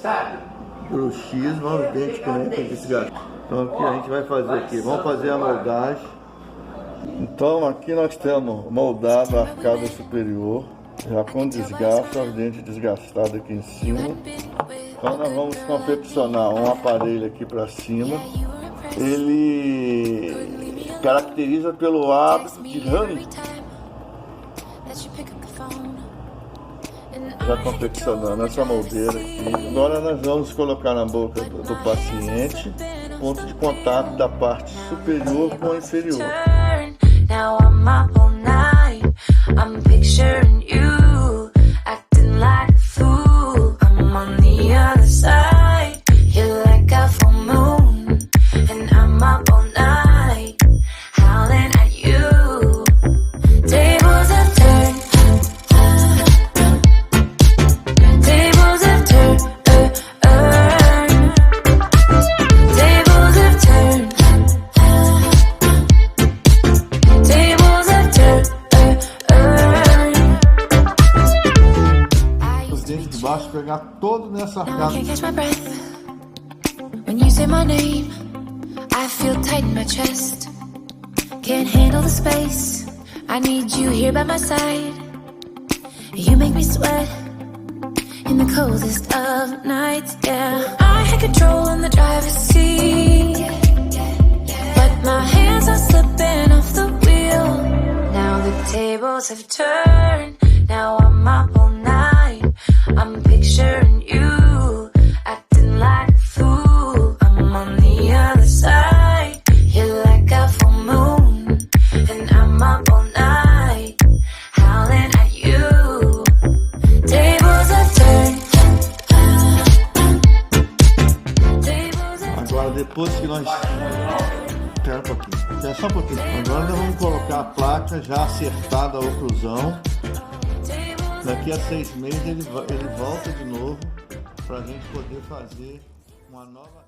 sabe? Bruxismo, olha os dentes que nem tem desgaste. Então aqui a gente vai fazer aqui, vamos fazer a moldagem. Então aqui nós temos moldado a arcada superior, já com desgaste, os dentes desgastados aqui em cima. Então nós vamos confeccionar um aparelho aqui para cima. Ele caracteriza pelo hábito de rango. Já confeccionando essa moldeira aqui. Agora nós vamos colocar na boca do paciente ponto de contato da parte superior com a inferior. Pegar todo nessa arcada. When you say my name, I feel tight in my chest. Can't handle the space. I need you here by my side. You make me sweat in the coldest of nights. Yeah, I had control in the driver's seat, but my hands are slipping off the wheel. Now the tables have turned. Now I'm up all night. I'm picturing you acting like a fool. I'm on the other side. You're like a full moon, and I'm up all night howling at you. Tables have turned. Agora depois que nós... Espera um pouquinho, espera só um pouquinho. Agora nós vamos colocar a placa já acertada a oclusão. Daqui a 6 meses ele volta de novo para a gente poder fazer uma nova...